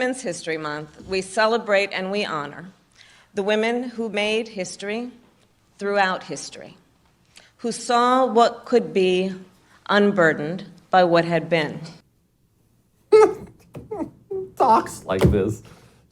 Women's History Month, we celebrate and we honor the women who made history throughout history, who saw what could be unburdened by what had been. Talks like this.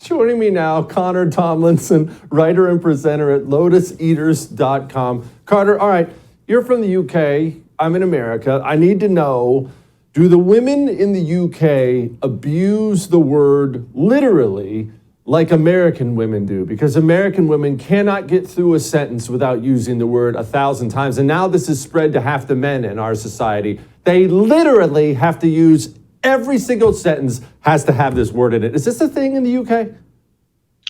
Joining me now, Connor Tomlinson, writer and presenter at lotuseaters.com. Carter, all right, you're from the UK. I'm in America. I need to know, do the women in the UK abuse the word literally like American women do? Because American women cannot get through a sentence without using the word 1,000 times. And now this is spread to half the men in our society. They literally have to use every single sentence has to have this word in it. Is this a thing in the UK?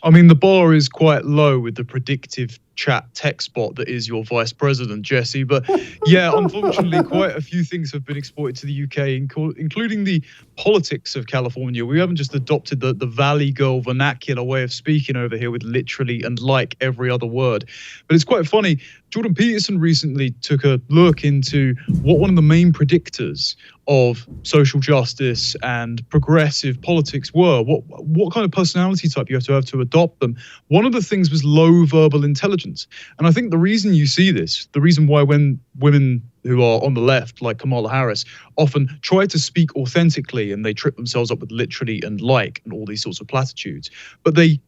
I mean, the bar is quite low with the predictive chat text bot that is your vice president, Jesse. But yeah, unfortunately, quite a few things have been exported to the UK, including the politics of California. We haven't just adopted the Valley Girl vernacular way of speaking over here with literally and like every other word. But it's quite funny. Jordan Peterson recently took a look into what one of the main predictors of social justice and progressive politics were, what kind of personality type you have to adopt them. One of the things was low verbal intelligence. And I think the reason you see this, the reason why when women who are on the left, like Kamala Harris, often try to speak authentically and they trip themselves up with literally and like and all these sorts of platitudes, but they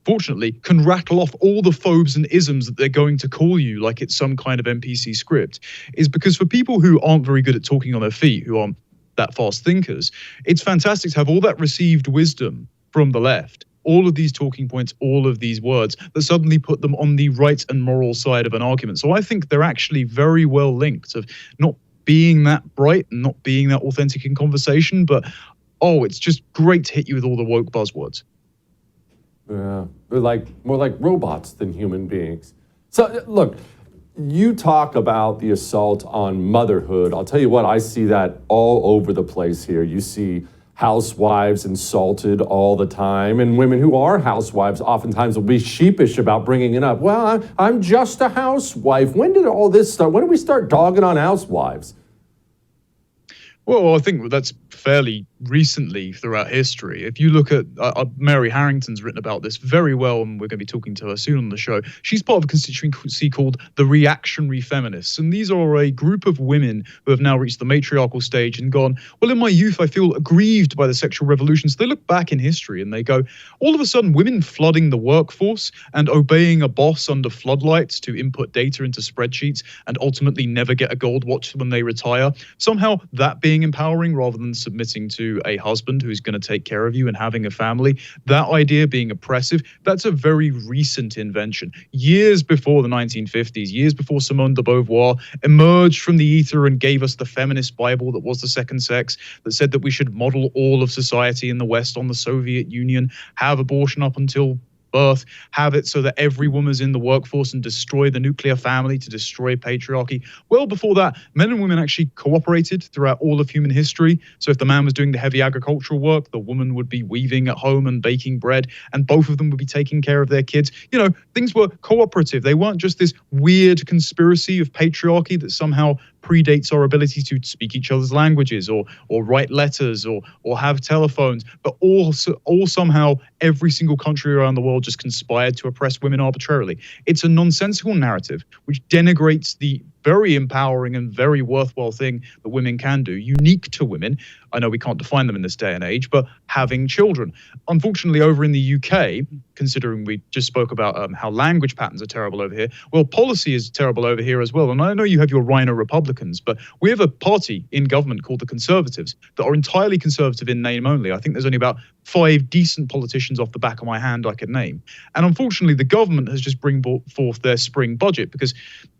fortunately can rattle off all the phobes and isms that they're going to call you like it's some kind of NPC script, is because for people who aren't very good at talking on their feet, who aren't that fast thinkers, it's fantastic to have all that received wisdom from the left, all of these talking points, all of these words that suddenly put them on the right and moral side of an argument. So I think they're actually very well linked, of not being that bright and not being that authentic in conversation, but it's just great to hit you with all the woke buzzwords. Yeah, they're more like robots than human beings. So look, you talk about the assault on motherhood. I'll tell you what, I see that all over the place here. You see housewives insulted all the time, and women who are housewives oftentimes will be sheepish about bringing it up. Well, I'm just a housewife. When did all this start? When did we start dogging on housewives? Well, I think that's fairly recently throughout history. If you look at Mary Harrington's written about this very well, and we're going to be talking to her soon on the show. She's part of a constituency called the reactionary feminists. And these are a group of women who have now reached the matriarchal stage and gone, well, in my youth, I feel aggrieved by the sexual revolution. So they look back in history and they go, all of a sudden, women flooding the workforce and obeying a boss under floodlights to input data into spreadsheets and ultimately never get a gold watch when they retire. Somehow that being empowering rather than submitting to a husband who's going to take care of you and having a family, that idea being oppressive, that's a very recent invention. Years before the 1950s, years before Simone de Beauvoir emerged from the ether and gave us the feminist Bible that was the second sex, that said that we should model all of society in the West on the Soviet Union, have abortion up until birth, have it so that every woman's in the workforce and destroy the nuclear family to destroy patriarchy. Well, before that, men and women actually cooperated throughout all of human history. So if the man was doing the heavy agricultural work, the woman would be weaving at home and baking bread, and both of them would be taking care of their kids. You know, things were cooperative. They weren't just this weird conspiracy of patriarchy that somehow predates our ability to speak each other's languages or write letters or have telephones, but all somehow every single country around the world just conspired to oppress women arbitrarily. It's a nonsensical narrative which denigrates the very empowering and very worthwhile thing that women can do, unique to women. I know we can't define them in this day and age, but having children. Unfortunately, over in the UK, considering we just spoke about how language patterns are terrible over here, well, policy is terrible over here as well. And I know you have your rhino Republicans, but we have a party in government called the Conservatives that are entirely conservative in name only. I think there's only about 5 decent politicians off the back of my hand I could name. And unfortunately, the government has just brought forth their spring budget because,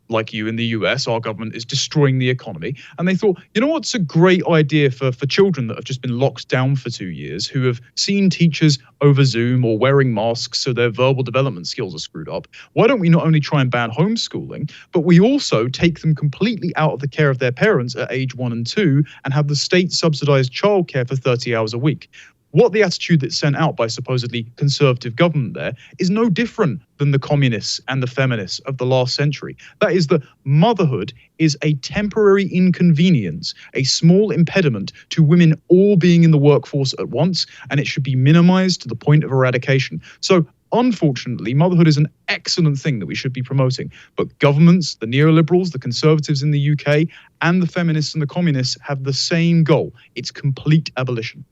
like you in the US, our government is destroying the economy. And they thought, you know what's a great idea for children that have just been locked down for 2 years, who have seen teachers over Zoom or wearing masks so their verbal development skills are screwed up? Why don't we not only try and ban homeschooling, but we also take them completely out of the care of their parents at age 1 and 2 and have the state subsidized childcare for 30 hours a week? what the attitude that's sent out by supposedly conservative government there is no different than the communists and the feminists of the last century. That is that motherhood is a temporary inconvenience, a small impediment to women all being in the workforce at once, and it should be minimized to the point of eradication. So unfortunately, motherhood is an excellent thing that we should be promoting. But governments, the neoliberals, the conservatives in the UK, and the feminists and the communists have the same goal. It's complete abolition.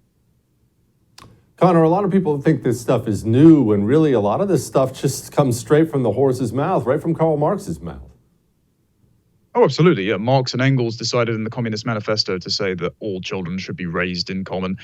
Connor, a lot of people think this stuff is new, and really a lot of this stuff just comes straight from the horse's mouth, right from Karl Marx's mouth. Oh, absolutely. Yeah, Marx and Engels decided in the Communist Manifesto to say that all children should be raised in common.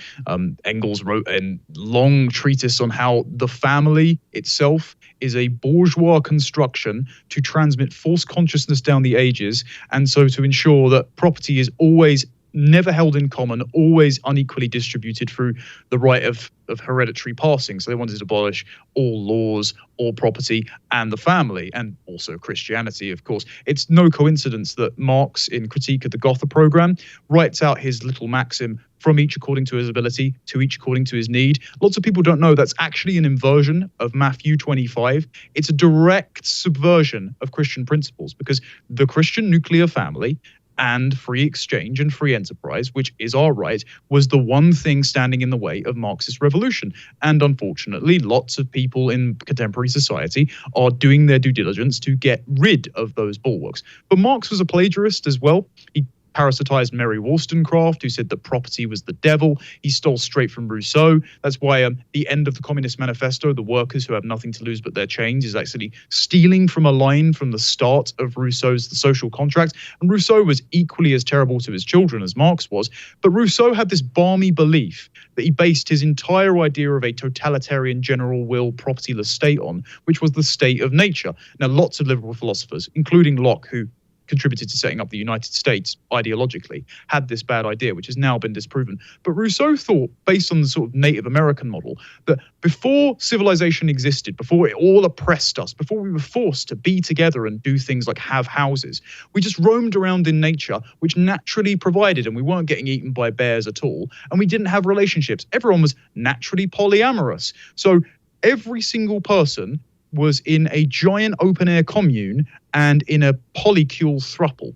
Engels wrote a long treatise on how the family itself is a bourgeois construction to transmit false consciousness down the ages, and so to ensure that property is always never held in common, always unequally distributed through the right of hereditary passing. So they wanted to abolish all laws, all property, and the family, and also Christianity, of course. It's no coincidence that Marx, in Critique of the Gotha program, writes out his little maxim, from each according to his ability, to each according to his need. Lots of people don't know that's actually an inversion of Matthew 25. It's a direct subversion of Christian principles, because the Christian nuclear family and free exchange and free enterprise, which is our right, was the one thing standing in the way of Marxist revolution. And unfortunately, lots of people in contemporary society are doing their due diligence to get rid of those bulwarks. But Marx was a plagiarist as well. He parasitized Mary Wollstonecraft, who said that property was the devil. He stole straight from Rousseau. That's why the end of the Communist Manifesto, the workers who have nothing to lose but their chains, is actually stealing from a line from the start of Rousseau's The Social Contract. And Rousseau was equally as terrible to his children as Marx was. But Rousseau had this balmy belief that he based his entire idea of a totalitarian general will propertyless state on, which was the state of nature. Now, lots of liberal philosophers, including Locke, who contributed to setting up the United States ideologically, had this bad idea, which has now been disproven. But Rousseau thought, based on the sort of Native American model, that before civilization existed, before it all oppressed us, before we were forced to be together and do things like have houses, we just roamed around in nature, which naturally provided, and we weren't getting eaten by bears at all, and we didn't have relationships. Everyone was naturally polyamorous. So every single person was in a giant open-air commune and in a polycule throuple.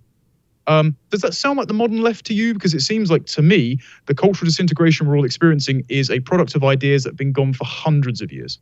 Does that sound like the modern left to you? Because it seems like, to me, the cultural disintegration we're all experiencing is a product of ideas that have been gone for hundreds of years.